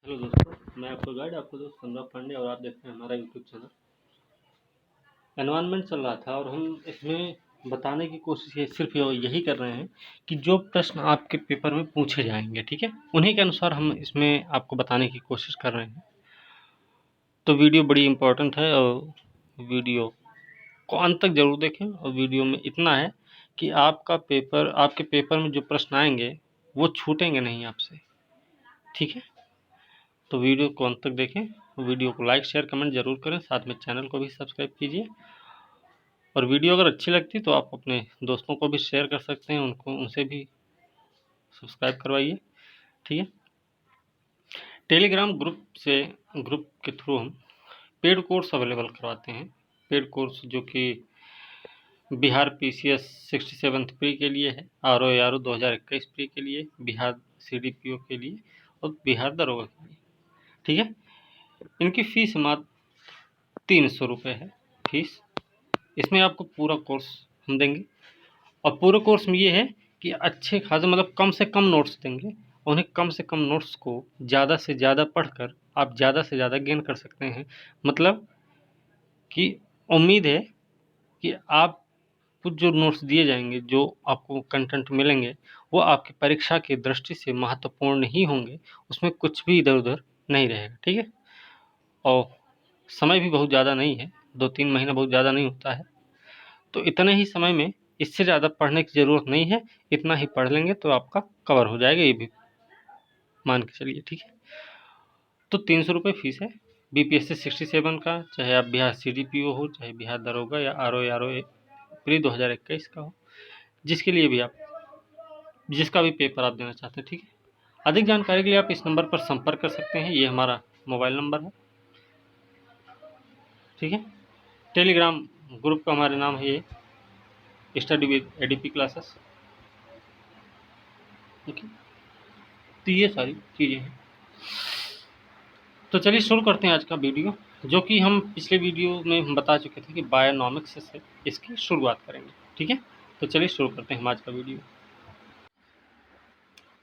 Hello दोस्तों, मैं आपका गाइड आपका दोस्त संदीप पांडे और आप देख रहे हैं हमारा यूट्यूब चैनल। एनवायरनमेंट चल रहा था और हम इसमें बताने की कोशिश सिर्फ यही कर रहे हैं कि जो प्रश्न आपके पेपर में पूछे जाएंगे, ठीक है, उन्हीं के अनुसार हम इसमें आपको बताने की कोशिश कर रहे हैं। तो वीडियो बड़ी इम्पोर्टेंट है और वीडियो को अंत तक ज़रूर देखें। और वीडियो में इतना है कि आपके पेपर में जो प्रश्न आएंगे वो छूटेंगे नहीं आपसे, ठीक है। तो वीडियो को अंत तक देखें, वीडियो को लाइक शेयर कमेंट जरूर करें, साथ में चैनल को भी सब्सक्राइब कीजिए। और वीडियो अगर अच्छी लगती तो आप अपने दोस्तों को भी शेयर कर सकते हैं, उनसे भी सब्सक्राइब करवाइए, ठीक है। टेलीग्राम ग्रुप के थ्रू हम पेड कोर्स अवेलेबल करवाते हैं। पेड कोर्स जो कि बिहार PCS 67 प्री के लिए है, RO 2021 प्री के लिए, बिहार CDPO के लिए और बिहार दरोगा के लिए, ठीक है। इनकी फ़ीस मात्र 300 रुपये है फीस। इसमें आपको पूरा कोर्स हम देंगे और पूरे कोर्स में ये है कि अच्छे खासे मतलब कम से कम नोट्स देंगे। उन्हें कम से कम नोट्स को ज़्यादा से ज़्यादा पढ़कर आप ज़्यादा से ज़्यादा गेन कर सकते हैं। मतलब कि उम्मीद है कि आपको जो नोट्स दिए जाएंगे, जो आपको कंटेंट मिलेंगे, वो आपकी परीक्षा की दृष्टि से महत्वपूर्ण ही होंगे। उसमें कुछ भी इधर उधर नहीं रहेगा, ठीक है। और समय भी बहुत ज़्यादा नहीं है, 2-3 महीना बहुत ज़्यादा नहीं होता है। तो इतने ही समय में इससे ज़्यादा पढ़ने की ज़रूरत नहीं है। इतना ही पढ़ लेंगे तो आपका कवर हो जाएगा, ये भी मान के चलिए, ठीक है। तो 300 रुपये फीस है BPSC 67 का, चाहे आप बिहार CDPO हो, चाहे बिहार दरोगा या RO प्री 2021 का हो, जिसका भी पेपर आप देना चाहते हैं, ठीक है। अधिक जानकारी के लिए आप इस नंबर पर संपर्क कर सकते हैं, ये हमारा मोबाइल नंबर है, ठीक है। टेलीग्राम ग्रुप का हमारा नाम है ये study with ADP classes, okay. तो ये सारी चीज़ें हैं। तो चलिए शुरू करते हैं आज का वीडियो, जो कि हम पिछले वीडियो में हम बता चुके थे कि बायोनॉमिक्स से इसकी शुरुआत करेंगे, ठीक है। तो चलिए शुरू करते हैं हम आज का वीडियो।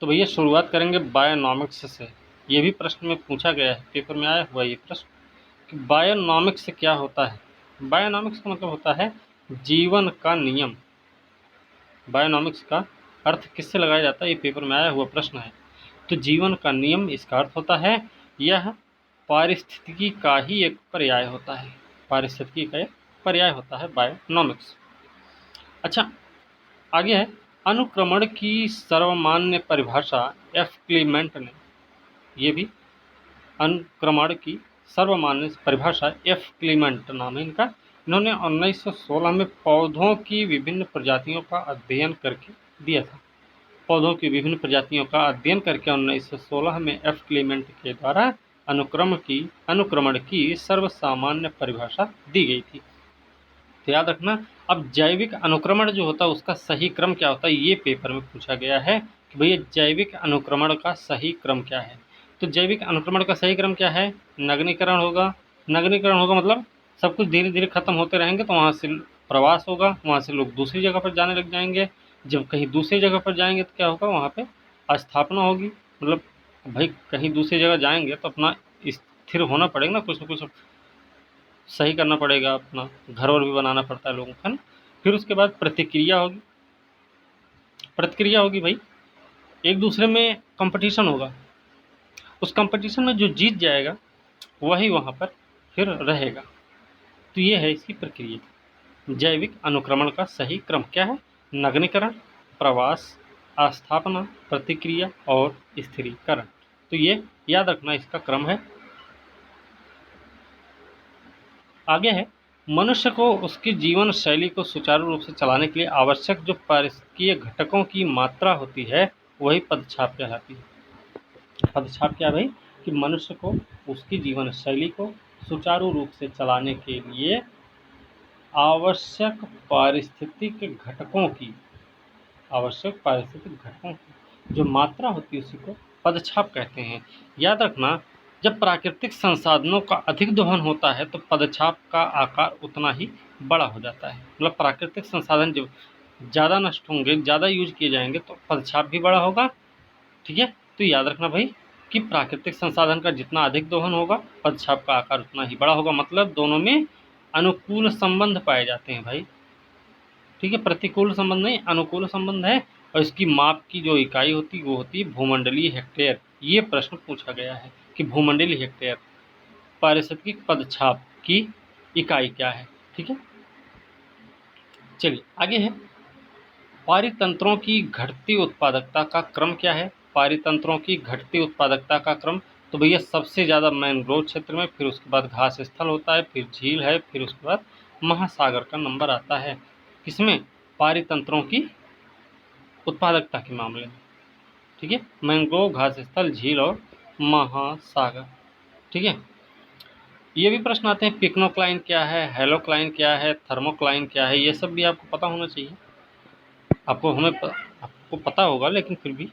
तो भैया शुरुआत करेंगे बायोनॉमिक्स से। ये भी प्रश्न में पूछा गया है, पेपर में आया हुआ ये प्रश्न कि बायोनॉमिक्स क्या होता है। बायोनॉमिक्स का मतलब होता है जीवन का नियम। बायोनॉमिक्स का अर्थ किससे लगाया जाता है, ये पेपर में आया हुआ प्रश्न है। तो जीवन का नियम इसका अर्थ होता है, यह पारिस्थितिकी का ही एक पर्याय होता है। पारिस्थितिकी का एक पर्याय होता है बायोनॉमिक्स। अच्छा, आगे है अनुक्रमण की सर्वमान्य परिभाषा F क्लीमेंट ने, ये भी अनुक्रमण की सर्वमान्य परिभाषा F क्लीमेंट नाम है इनका। इन्होंने 1916 में पौधों की विभिन्न प्रजातियों का अध्ययन करके दिया था। पौधों की विभिन्न प्रजातियों का अध्ययन करके 1916 में F क्लीमेंट के द्वारा अनुक्रमण की सर्वसामान्य परिभाषा दी गई थी। तो याद रखना, अब जैविक अनुक्रमण जो होता है उसका सही क्रम क्या होता है, ये पेपर में पूछा गया है कि भैया जैविक अनुक्रमण का सही क्रम क्या है। तो जैविक अनुक्रमण का सही क्रम क्या है, नगरीकरण होगा। नगरीकरण होगा मतलब सब कुछ धीरे धीरे खत्म होते रहेंगे, तो वहाँ से प्रवास होगा, वहाँ से लोग दूसरी जगह पर जाने लग जाएंगे। जब कहीं दूसरी जगह पर जाएंगे तो क्या होगा, वहाँ पे स्थापना होगी। मतलब भाई कहीं दूसरी जगह जाएंगे तो अपना स्थिर होना पड़ेगा ना, कुछ न कुछ सही करना पड़ेगा, अपना घर और भी बनाना पड़ता है लोगों का ना। फिर उसके बाद प्रतिक्रिया होगी। प्रतिक्रिया होगी भाई, एक दूसरे में कंपटीशन होगा, उस कंपटीशन में जो जीत जाएगा वही वहाँ पर फिर रहेगा। तो ये है इसकी प्रक्रिया। जैविक अनुक्रमण का सही क्रम क्या है, नगरीकरण, प्रवास, स्थापना, प्रतिक्रिया और स्थिरीकरण। तो ये याद रखना इसका क्रम है। आगे है मनुष्य को उसकी जीवन शैली को सुचारू रूप से चलाने के लिए आवश्यक जो पारिस्थितिकीय घटकों की मात्रा होती है वही पदछाप कहलाती है। पदछाप क्या भाई, कि मनुष्य को उसकी जीवन शैली को सुचारू रूप से चलाने के लिए आवश्यक पारिस्थितिक घटकों की जो मात्रा होती है उसी को पदछाप कहते हैं। याद रखना, जब प्राकृतिक संसाधनों का अधिक दोहन होता है तो पदछाप का आकार उतना ही बड़ा हो जाता है। मतलब प्राकृतिक संसाधन जब ज़्यादा नष्ट होंगे, ज़्यादा यूज किए जाएंगे तो पदछाप भी बड़ा होगा, ठीक है। तो याद रखना भाई, कि प्राकृतिक संसाधन का जितना अधिक दोहन होगा पदछाप का आकार उतना ही बड़ा होगा। मतलब दोनों में अनुकूल संबंध पाए जाते हैं भाई, ठीक है, प्रतिकूल संबंध नहीं, अनुकूल संबंध है। और इसकी माप की जो इकाई होती है वो होती है भूमंडलीय हेक्टेयर। ये प्रश्न पूछा गया है कि भूमंडलीय हेक्टेयर पारिस्थितिक पदछाप की इकाई क्या है, ठीक है। चलिए आगे है, पारितंत्रों की घटती उत्पादकता का क्रम क्या है। पारितंत्रों की घटती उत्पादकता का क्रम, तो भैया सबसे ज़्यादा मैंग्रोव क्षेत्र में, फिर उसके बाद घास स्थल होता है, फिर झील है, फिर उसके बाद महासागर का नंबर आता है। किसमें? पारितंत्रों की उत्पादकता के मामले में, ठीक है। मैंग्रोव, घास स्थल, झील और महासागर, ठीक है। ये भी प्रश्न आते हैं, पिक्नोक्लाइन क्या है, हेलोक्लाइन क्या है, थर्मोक्लाइन क्या है, ये सब भी आपको पता होना चाहिए। आपको पता होगा, लेकिन फिर भी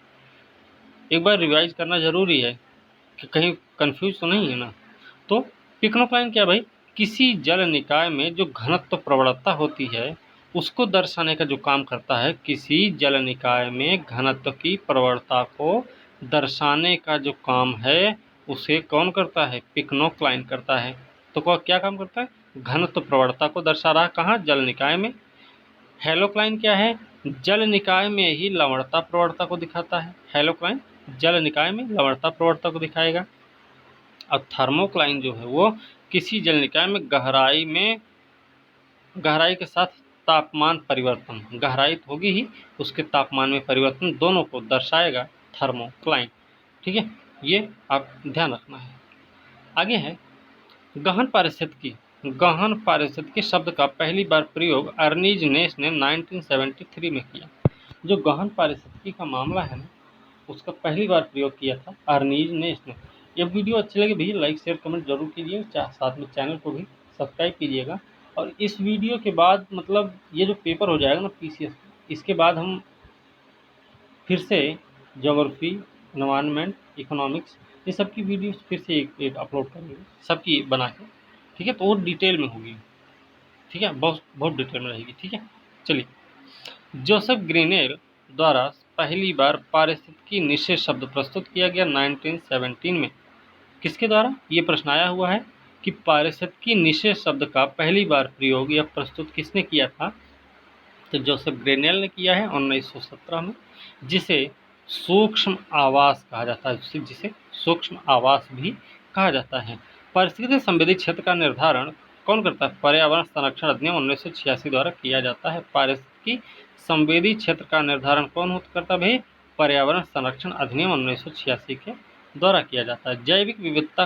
एक बार रिवाइज करना जरूरी है कि कहीं कंफ्यूज तो नहीं है ना। तो पिक्नोक्लाइन क्या भाई, किसी जल निकाय में जो घनत्व प्रवणता होती है उसको दर्शाने का जो काम करता है। किसी जल निकाय में घनत्व की प्रवणता को दर्शाने का जो काम है उसे कौन करता है? पिक्नोक्लाइन करता है। तो क्या काम करता है? घनत्व प्रवणता को दर्शा रहा, कहाँ? जल निकाय में। हेलोक्लाइन क्या है? जल निकाय में ही लवणता प्रवणता को दिखाता है। हेलोक्लाइन जल निकाय में लवणता प्रवणता को दिखाएगा। और थर्मोक्लाइन जो है वो किसी जल निकाय में गहराई के साथ तापमान परिवर्तन, गहराई तो होगी ही, उसके तापमान में परिवर्तन, दोनों को दर्शाएगा थर्मोक्लाइन, ठीक है। ये आप ध्यान रखना है। आगे है, गहन पारिस्थितिकी। गहन पारिस्थितिकी शब्द का पहली बार प्रयोग अर्नीज नेस ने 1973 में किया। जो गहन पारिस्थितिकी का मामला है ना, उसका पहली बार प्रयोग किया था अर्नीज नेस ने। ये वीडियो अच्छी लगे भैया लाइक शेयर कमेंट जरूर कीजिए, साथ में चैनल को भी सब्सक्राइब कीजिएगा। और इस वीडियो के बाद मतलब ये जो पेपर हो जाएगा ना PCS, इसके बाद हम फिर से ज्योग्राफी, एनवायरनमेंट, इकोनॉमिक्स, ये सब की वीडियो फिर से एक अपलोड करेंगे, सबकी बना के, ठीक है। तो वो डिटेल में होगी, ठीक है, बहुत बहुत डिटेल में रहेगी, ठीक है। चलिए, जोसेफ ग्रीनेल द्वारा पहली बार पारिस्थितिकी निषेध शब्द प्रस्तुत किया गया 1917 में। किसके द्वारा? ये प्रश्न आया हुआ है कि पारिस्थितिकी निषेध शब्द का पहली बार प्रयोग या प्रस्तुत किसने किया था? तो जोसेफ ग्रेनेल ने किया है 1917 में, जिसे सूक्ष्म आवास कहा जाता है, जिसे सूक्ष्म आवास भी कहा जाता है। पारिस्थितिक संवेदी क्षेत्र का निर्धारण कौन करता है? पर्यावरण संरक्षण अधिनियम 1986 द्वारा किया जाता है। पारिस्थितिकी संवेदी क्षेत्र का निर्धारण कौन करता है भाई? पर्यावरण संरक्षण अधिनियम 1986 के द्वारा किया जाता है। जैविक विविधता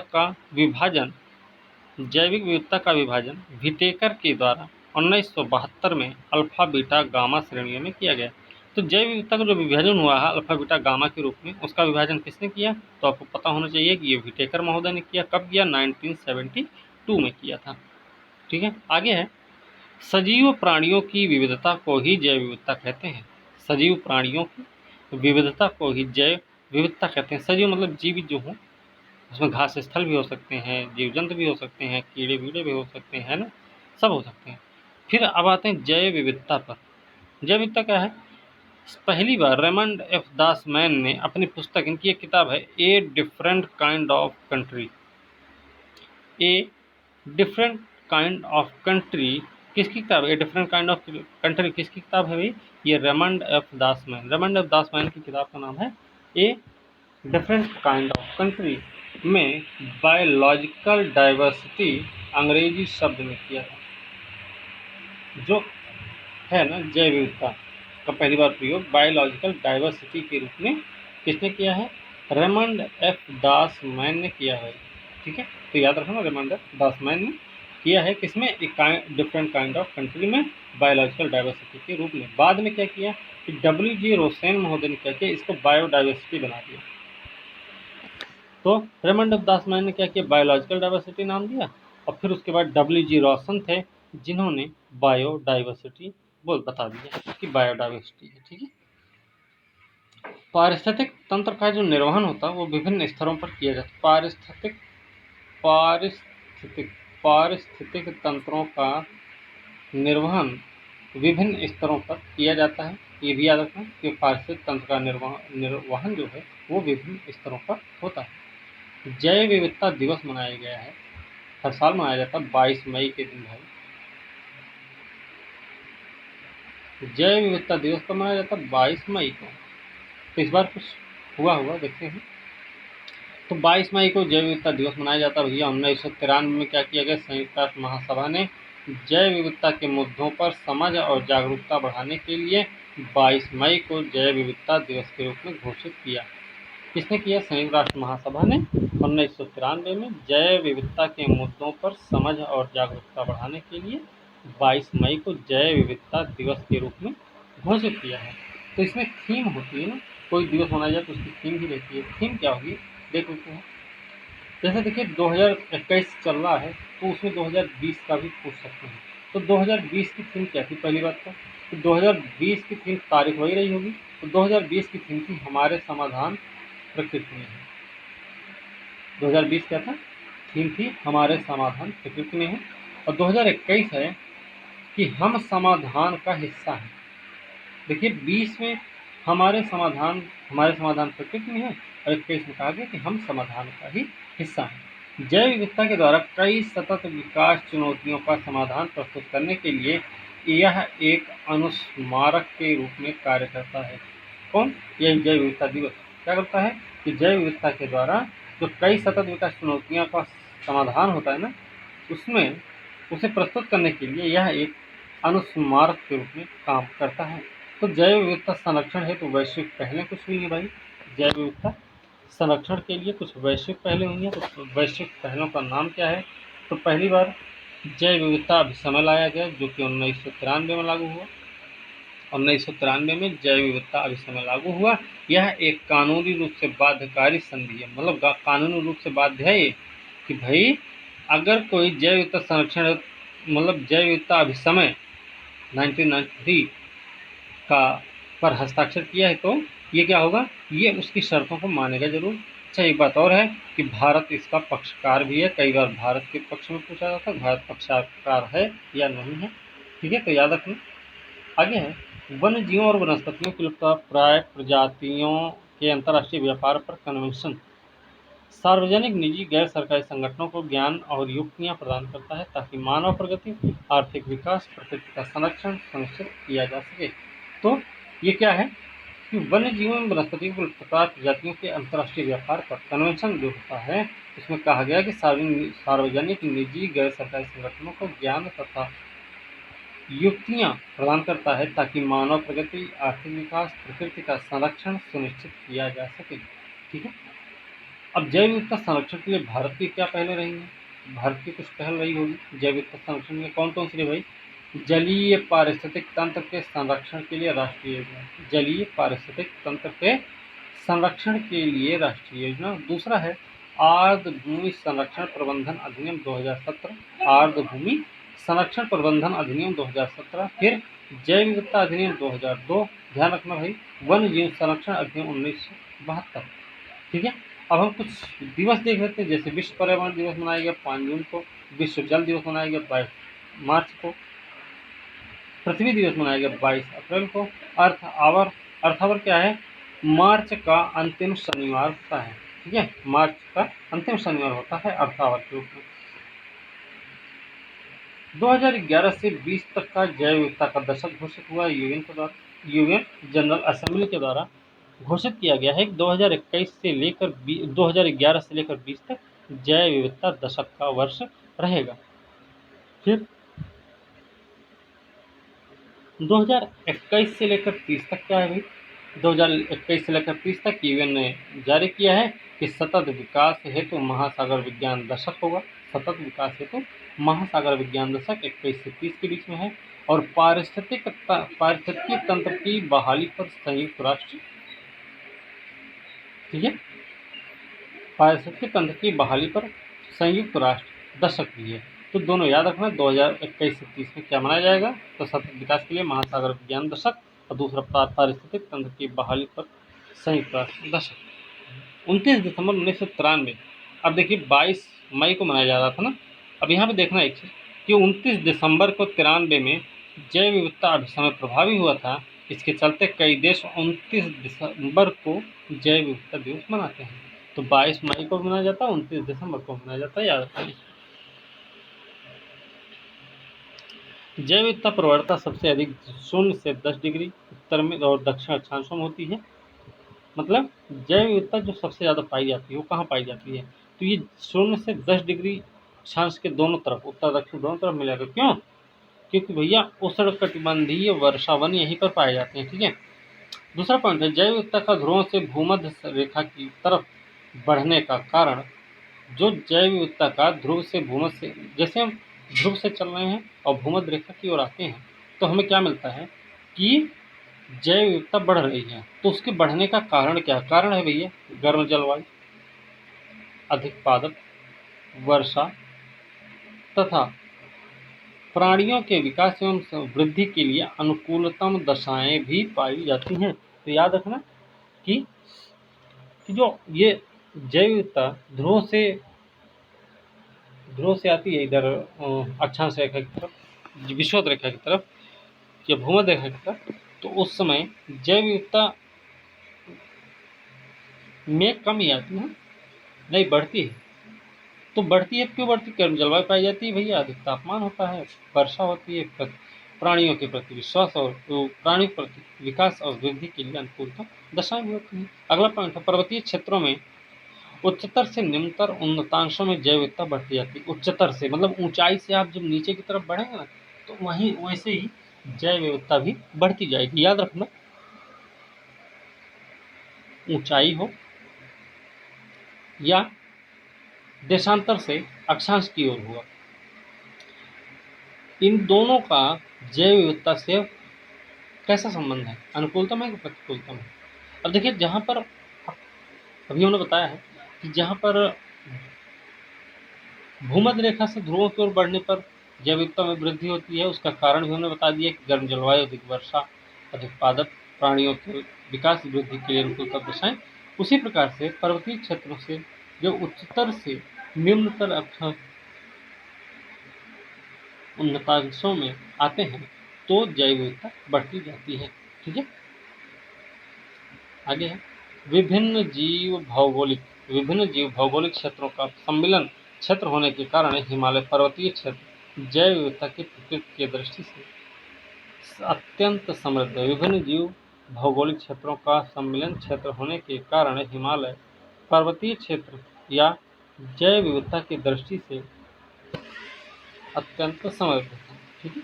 का विभाजन विटेकर के द्वारा 1972 में अल्फा बीटा गामा श्रेणियों में किया गया। तो जैव विविधता का जो विभाजन हुआ है अल्फा बीटा गामा के रूप में, उसका विभाजन किसने किया? तो आपको पता होना चाहिए कि ये विटेकर महोदय ने किया। कब किया? 1972 में किया था, ठीक है। आगे है, सजीव प्राणियों की विविधता को ही जैव विविधता कहते हैं। सजीव प्राणियों की विविधता को ही जैव विविधता कहते हैं। सजीव मतलब जीवित जो हो, उसमें घास स्थल भी हो सकते हैं, जीव जंतु भी हो सकते हैं, कीड़े वीड़े भी हो सकते हैं ना, सब हो सकते हैं। फिर अब आते हैं जैव विविधता पर। जैव विविधता क्या है? पहली बार रेमंड एफ दासमैन ने अपनी पुस्तक, इनकी एक किताब है a different kind of country, a different kind of country, किसकी किताब है? A different kind of country किसकी किताब है भाई? ये रेमंड एफ दासमैन की किताब का नाम है a different kind of country. में बायोलॉजिकल डाइवर्सिटी अंग्रेजी शब्द में किया था। जो है ना जैव विविधता का पहली बार प्रयोग बायोलॉजिकल डाइवर्सिटी के रूप में किसने किया है? रेमंड एफ दासमैन ने किया है, ठीक है। तो याद रखना, रेमंड एफ दासमैन ने किया है किसमें? डिफरेंट काइंड ऑफ कंट्री में बायोलॉजिकल डाइवर्सिटी के रूप में। बाद में क्या किया कि WG रोसेन महोदय ने क्या किया? इसको बायोडाइवर्सिटी बना दिया। तो रेमंड एफ दासमैन ने क्या किया? बायोलॉजिकल डाइवर्सिटी नाम दिया। और फिर उसके बाद WG रोसन थे जिन्होंने बायोडाइवर्सिटी बता दिया कि बायोडाइवर्सिटी है, ठीक है। पारिस्थितिक तंत्र का जो निर्वहन होता है वो विभिन्न स्तरों पर किया जाता है। पारिस्थितिक तंत्रों का निर्वहन विभिन्न स्तरों पर किया जाता है। ये भी याद रखना कि पारिस्थितिक तंत्र का निर्वहन जो है वो विभिन्न स्तरों पर होता है। जैव विविधता दिवस मनाया गया है। हर साल मनाया जाता है 22 मई के दिन भाई। जैव विविधता दिवस कब मनाया जाता है? 22 मई को। तो इस बार कुछ हुआ हुआ देखते हैं। तो 22 मई को जैव विविधता दिवस मनाया जाता है भैया। 1993 में क्या किया गया? संयुक्त राष्ट्र महासभा ने जैव विविधता के मुद्दों पर समझ और जागरूकता बढ़ाने के लिए 22 मई को जैव विविधता दिवस के रूप में घोषित किया। किसने किया? संयुक्त राष्ट्र महासभा ने 1993 में जैव विविधता के मुद्दों पर समझ और जागरूकता बढ़ाने के लिए 22 मई को जैव विविधता दिवस के रूप में घोषित किया है। तो इसमें थीम होती है ना, कोई दिवस मनाया जाए तो उसकी थीम भी रहती है। थीम क्या होगी देख लेते हैं। जैसे देखिए 2021 चल रहा है तो उसमें 2020 का भी पूछ सकते हैं। तो 2020 की थीम क्या थी? पहली बात तो 2020 की थीम तारीख वही रही होगी। तो 2020 की थीम थी हमारे समाधान प्रकृति में है। 2020 क्या था? थीम थी हमारे समाधान प्रकृति में है। और 2021 है कि हम समाधान का हिस्सा हैं। देखिए 20 में हमारे समाधान प्रकृति में है और 21 में कहा गया कि हम समाधान का ही हिस्सा हैं। जैव विविधता के द्वारा कई सतत विकास चुनौतियों का समाधान प्रस्तुत करने के लिए यह एक अनुस्मारक के रूप में कार्य करता है। कौन? यह जैव विविधता दिवस क्या करता है कि जैव विविधता के द्वारा जो कई सतत विकास चुनौतियों का समाधान होता है ना, उसमें उसे प्रस्तुत करने के लिए यह एक अनुस्मारक के रूप में काम करता है। तो जैव विविधता संरक्षण है तो वैश्विक पहलें कुछ हुई हैं भाई। जैव विविधता संरक्षण के लिए कुछ वैश्विक पहलें हुई हैं। तो वैश्विक पहलों का नाम क्या है? तो पहली बार जैव विविधता अभिसमय लाया गया जो कि 1993 में लागू हुआ। 1993 में जैव विविधता अभिसमय लागू हुआ। यह एक कानूनी रूप से बाध्यकारी संधि है। मतलब कानूनी रूप से बाध्य है ये कि भाई अगर कोई जैव विविधता संरक्षण मतलब जैव विविधता अभिसमय 1993 का पर हस्ताक्षर किया है तो ये क्या होगा? ये उसकी शर्तों को मानेगा जरूर। अच्छा एक बात और है कि भारत इसका पक्षकार भी है। कई बार भारत के पक्ष में पूछा जाता है भारत पक्षकार है या नहीं है। ठीक है, तो याद रखना। आगे है वन्य जीवों और वनस्पतियों की लुप्तप्राय प्रजातियों के अंतर्राष्ट्रीय व्यापार पर कन्वेंशन सार्वजनिक, निजी, गैर सरकारी संगठनों को ज्ञान और युक्तियां प्रदान करता है ताकि मानव प्रगति, आर्थिक विकास, प्रकृति का संरक्षण सुनिश्चित किया जा सके। तो ये क्या है कि वन्य जीवों एवं वनस्पतियों की लुप्तप्राय प्रजातियों के अंतर्राष्ट्रीय व्यापार पर कन्वेंशन जो होता है उसमें कहा गया कि सार्वजनिक, निजी, गैर सरकारी संगठनों को ज्ञान तथा युक्तियां प्रदान करता है ताकि मानव प्रगति, आर्थिक विकास, प्रकृति का संरक्षण सुनिश्चित किया जा सके। ठीक है। अब जैव विविधता संरक्षण के लिए भारत की क्या पहले रही है? भारत की कुछ पहल रही होगी जैव विविधता संरक्षण में। कौन कौन सी रही भाई? जलीय पारिस्थितिक तंत्र के संरक्षण के लिए राष्ट्रीय योजना। जलीय पारिस्थितिक तंत्र के संरक्षण के लिए राष्ट्रीय योजना। दूसरा है आर्द्र भूमि संरक्षण प्रबंधन अधिनियम 2017। आर्द्र भूमि संरक्षण प्रबंधन अधिनियम 2017। फिर जैव विविधता अधिनियम 2002। ध्यान रखना भाई। वन्य जीव संरक्षण अधिनियम 1972। ठीक है। अब हम कुछ दिवस देख लेते हैं। जैसे विश्व पर्यावरण दिवस मनाया गया 5 जून को। विश्व जल दिवस मनाया गया 22 मार्च को। पृथ्वी दिवस मनाया गया 22 अप्रैल को। अर्थ आवर क्या है? मार्च का अंतिम शनिवार होता है। ठीक है, मार्च का अंतिम शनिवार होता है अर्थ आवर के रूप में। 2011 से 20 तक का जैव विविधता का दशक घोषित हुआ यूएन के द्वारा। यूएन जनरल असेंबली के द्वारा घोषित किया गया है कि 2021 से लेकर 2011 से लेकर 20 तक जैव विविधता दशक का वर्ष रहेगा। फिर 2021 से लेकर 30 तक क्या है भाई? 2021 से लेकर 30 तक यूएन ने जारी किया है कि सतत विकास हेतु महासागर विज्ञान दशक होगा। सतत विकास हेतु महासागर विज्ञान दशक 21 से 30 के बीच में है। और पारिस्थितिकी तंत्र की बहाली पर संयुक्त राष्ट्र, ठीक है, पारिस्थितिकी तंत्र की बहाली पर संयुक्त राष्ट्र दशक भी है। तो दोनों याद रखना। 2021 से 30 में क्या मनाया जाएगा? तो सतत विकास के लिए महासागर विज्ञान दशक और दूसरा पारिस्थितिक तंत्र की बहाली पर संयुक्त राष्ट्र दशक। 29 दिसंबर 1993। अब देखिए 22 मई को मनाया जा रहा था ना। अब यहाँ पे देखना एक चीज कि 29 दिसंबर को 93 में जैव विविधता अभिसमय प्रभावी हुआ था। इसके चलते कई देश 29 दिसंबर को जैव विविधता दिवस मनाते हैं। तो तो 22 मई को मनाया जाता है, 29 दिसंबर को मनाया जाता है, याद रखिए। जैव विविधता प्रवणता सबसे अधिक 0 से 10 डिग्री उत्तर में और दक्षिण अक्षांशों में होती है। मतलब जैव विविधता जो सबसे ज़्यादा पाई जाती है वो कहाँ पाई जाती है, तो ये 0 से 10 डिग्री अक्षांश के दोनों तरफ, उत्तर दक्षिण दोनों तरफ मिलेगा। क्यों? क्योंकि भैया उष्णकटिबंधीय वर्षावन यहीं पर पाए जाते हैं। ठीक है। दूसरा पॉइंट है, जैव विविधता का ध्रुवों से भूमध्य रेखा की तरफ बढ़ने का कारण। जो जैव विविधता का ध्रुव से भूमध्य से, जैसे हम ध्रुव से चल रहे हैं और भूमध्य रेखा की ओर आते हैं तो हमें क्या मिलता है कि जैव विविधता बढ़ रही है। तो उसके बढ़ने का कारण क्या कारण है भैया? गर्म जलवायु, अधिक पादप, वर्षा तथा प्राणियों के विकास एवं वृद्धि के लिए अनुकूलतम दशाएं भी पाई जाती हैं। तो याद रखना कि जो ये जैव विविधता ध्रुव से आती है इधर अक्षांश रेखा की तरफ, विषुवत रेखा की तरफ या भूमध्य रेखा की तरफ, तो उस समय जैव विविधता में कमी आती है, नहीं बढ़ती है। तो बढ़ती है, क्यों बढ़ती? गर्म जलवायु पाई जाती है भैया, अधिक तापमान होता है, वर्षा होती है, प्राणियों के प्रति विश्वास और प्राणी प्रति विकास और वृद्धि के लिए अनुकूलता दशाएं भी होती हैं। अगला पॉइंट है, पर्वतीय क्षेत्रों में उच्चतर से निम्नतर उन्नतांशों में जैव विविधता बढ़ती जाती है। उच्चतर से मतलब ऊंचाई से आप जब नीचे की तरफ बढ़ेंगे ना, तो वहीं वैसे ही जैव विविधता भी बढ़ती जाएगी। याद रखना, ऊंचाई हो या देशांतर से अक्षांश की ओर हुआ, इन दोनों का जैव विविधता से कैसा संबंध है? अनुकूलतम है कि प्रतिकूलतम है? अब देखिए, जहाँ पर अभी हमने बताया है कि जहाँ पर भूमध्य रेखा से ध्रुवों की ओर बढ़ने पर जैव विविधता में वृद्धि होती है, उसका कारण भी हमने बता दिया कि गर्म जलवायु, अधिक वर्षा, अधिक पादप, प्राणियों के विकास वृद्धि के लिए अनुकूलतम दशाएं। उसी प्रकार से पर्वतीय क्षेत्रों से जो उच्चतर से निम्नतर अक्षांश उन्नतांशों में आते हैं तो जैव विविधता बढ़ती जाती है। ठीक है। आगे है, विभिन्न जीव भौगोलिक क्षेत्रों का सम्मिलन क्षेत्र होने के कारण हिमालय पर्वतीय क्षेत्र जैव विविधता की प्रकृति की दृष्टि से अत्यंत समृद्ध है। विभिन्न जीव भौगोलिक क्षेत्रों का सम्मिलन क्षेत्र होने के कारण हिमालय पर्वतीय क्षेत्र या जैव विविधता की दृष्टि से अत्यंत समृद्ध है। ठीक है।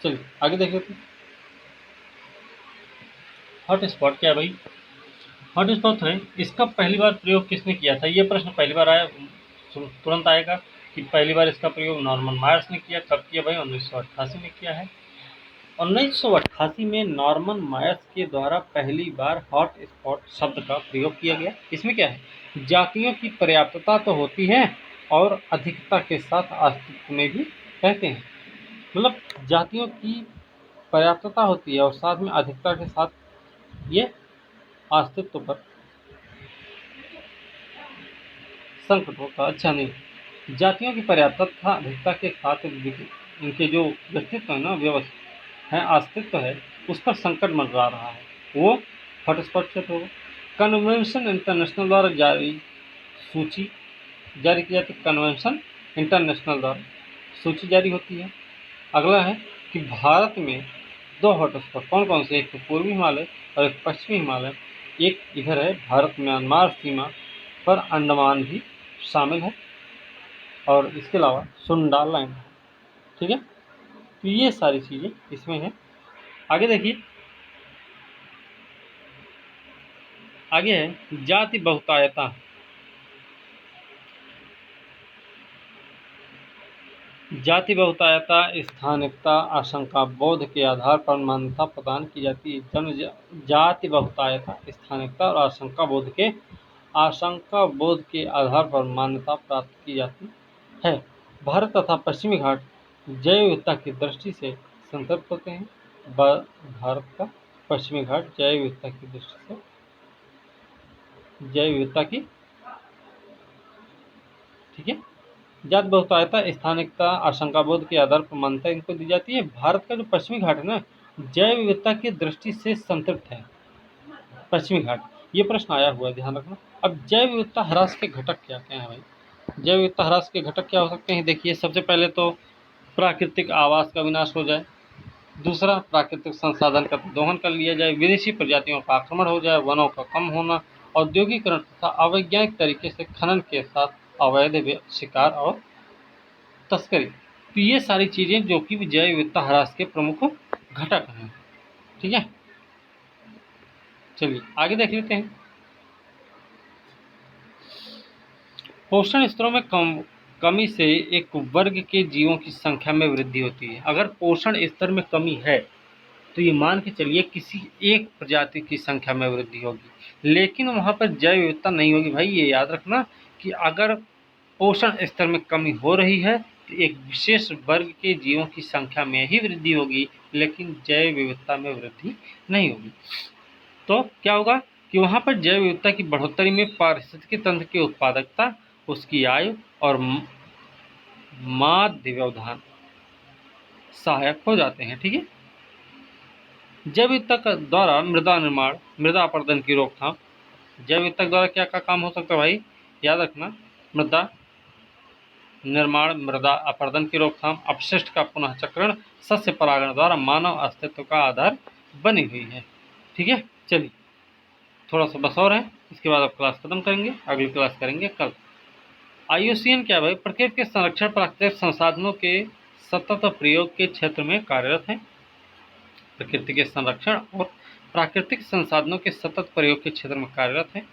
चलिए आगे देख लेते हैं। हॉट स्पॉट क्या है भाई? हॉट स्पॉट है, इसका पहली बार प्रयोग किसने किया था? ये प्रश्न पहली बार आया, तुरंत आएगा कि पहली बार इसका प्रयोग नॉर्मन मायर्स ने किया। कब किया भाई? 1988 में किया है। 1988 में नॉर्मन मायर्स के द्वारा पहली बार हॉट स्पॉट शब्द का प्रयोग किया गया। इसमें क्या है, जातियों की पर्याप्तता तो होती है और अधिकता के साथ अस्तित्व में भी रहते हैं। मतलब जातियों की पर्याप्तता होती है और साथ में अधिकता के साथ ये अस्तित्व पर संकट होता। अच्छा नहीं, जातियों की पर्याप्तता अधिकता के साथ इनके जो व्यक्तित्व है ना, व्यवस्था है, अस्तित्व है, उस पर संकट मंडरा रहा है, वो हॉटस्पॉट क्षेत्र होगा। कन्वेंशन इंटरनेशनल द्वारा सूची जारी की जाती है। कन्वेंशन इंटरनेशनल द्वारा सूची जारी होती है। अगला है कि भारत में 2 हॉटस्पॉट कौन कौन से? एक तो पूर्वी हिमालय और एक पश्चिमी हिमालय। एक इधर है भारत म्यांमार सीमा पर अंडमान भी शामिल है और इसके अलावा सुंडा लैंड। ठीक है। तो ये सारी चीज़ें इसमें है। आगे देखिए, आगे है जाति बहुतायता। जाति बहुतायता स्थानिकता आशंका बोध के आधार पर मान्यता प्रदान की जाती है। जाति बहुतायता स्थानिकता और आशंका बोध के आधार पर मान्यता प्राप्त की जाती है। भारत तथा पश्चिमी घाट जैव विविधता की दृष्टि से संतृप्त होते हैं। भारत का पश्चिमी घाट जैव विविधता की दृष्टि से जैव विविधता की, ठीक है, जाति बहुतायता स्थानिकता आशंका बोध के आधार पर मान्यता इनको दी जाती है। भारत का जो पश्चिमी घाट है ना, जैव विविधता की दृष्टि से संतृप्त है। पश्चिमी घाट, ये प्रश्न आया हुआ है, ध्यान रखना। अब जैव विविधता ह्रास के घटक क्या क्या हैं भाई? जैव विविधता ह्रास के घटक क्या हो सकते हैं? देखिए, सबसे पहले तो प्राकृतिक आवास का विनाश हो जाए, दूसरा प्राकृतिक संसाधन का दोहन कर लिया जाए, विदेशी प्रजातियों का आक्रमण हो जाए, वनों का कम होना, औद्योगिकरण तथा अवैज्ञानिक तरीके से खनन के साथ अवैध शिकार और तस्करी। तो ये सारी चीज़ें जो कि जैव विविधता ह्रास के प्रमुख घटक हैं। ठीक है, चलिए आगे देख लेते हैं। पोषण स्तरों में कमी से एक वर्ग के जीवों की संख्या में वृद्धि होती है। अगर पोषण स्तर में कमी है तो ये मान के चलिए किसी एक प्रजाति की संख्या में वृद्धि होगी, लेकिन वहाँ पर जैव विविधता नहीं होगी। भाई ये याद रखना कि अगर पोषण स्तर में कमी हो रही है तो एक विशेष वर्ग के जीवों की संख्या में ही वृद्धि होगी, लेकिन जैव विविधता में वृद्धि नहीं होगी। तो क्या होगा कि वहाँ पर जैव विविधता की बढ़ोतरी में पारिस्थितिकी तंत्र की उत्पादकता, उसकी आयु और माध्य व्यवधान सहायक हो जाते हैं। ठीक है, जैव विविधता द्वारा मृदा निर्माण, मृदा अपरदन की रोकथाम। जैव विविधता द्वारा क्या क्या काम हो सकता है भाई? याद रखना, मृदा निर्माण, मृदा अपरदन की रोकथाम, अपशिष्ट का पुनः चक्रण, सस्य परागण द्वारा मानव अस्तित्व का आधार बनी हुई है। ठीक है, चलिए थोड़ा सा बस और है, इसके बाद अब क्लास खत्म करेंगे, अगली क्लास करेंगे कल। IUCN क्या भाई? प्रकृति के संरक्षण, प्राकृतिक संसाधनों के सतत प्रयोग के क्षेत्र में कार्यरत है। प्रकृति के संरक्षण और प्राकृतिक संसाधनों के सतत प्रयोग के क्षेत्र में कार्यरत है।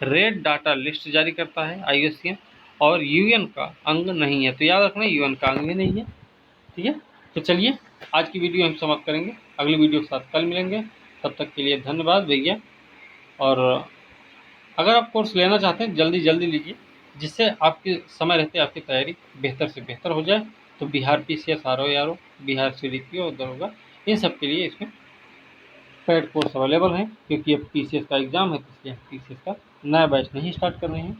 रेड डाटा लिस्ट जारी करता है IUCN, और UN का अंग नहीं है। तो याद रखना, UN का अंग भी नहीं है। ठीक है, तो चलिए आज की वीडियो हम समाप्त करेंगे, अगली वीडियो के साथ कल मिलेंगे। तब तक के लिए धन्यवाद भैया। और अगर आप कोर्स लेना चाहते हैं जल्दी जल्दी लीजिए, जिससे आपके समय रहते आपकी तैयारी बेहतर से बेहतर हो जाए। तो Bihar PCS RO, Bihar CDPO और दरोगा, इन सब के लिए इसमें पेड कोर्स अवेलेबल हैं, क्योंकि अब PCS का एग्ज़ाम है, तो इसलिए PCS का नया बैच नहीं स्टार्ट कर रहे हैं।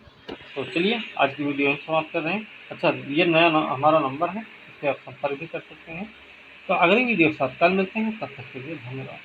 तो चलिए आज की वीडियो हम समाप्त कर रहे हैं। अच्छा, ये नया हमारा नंबर है, इस पर आप संपर्क भी कर सकते हैं। तो अगली वीडियो के साथ कल मिलते हैं, तब तक के लिए धन्यवाद।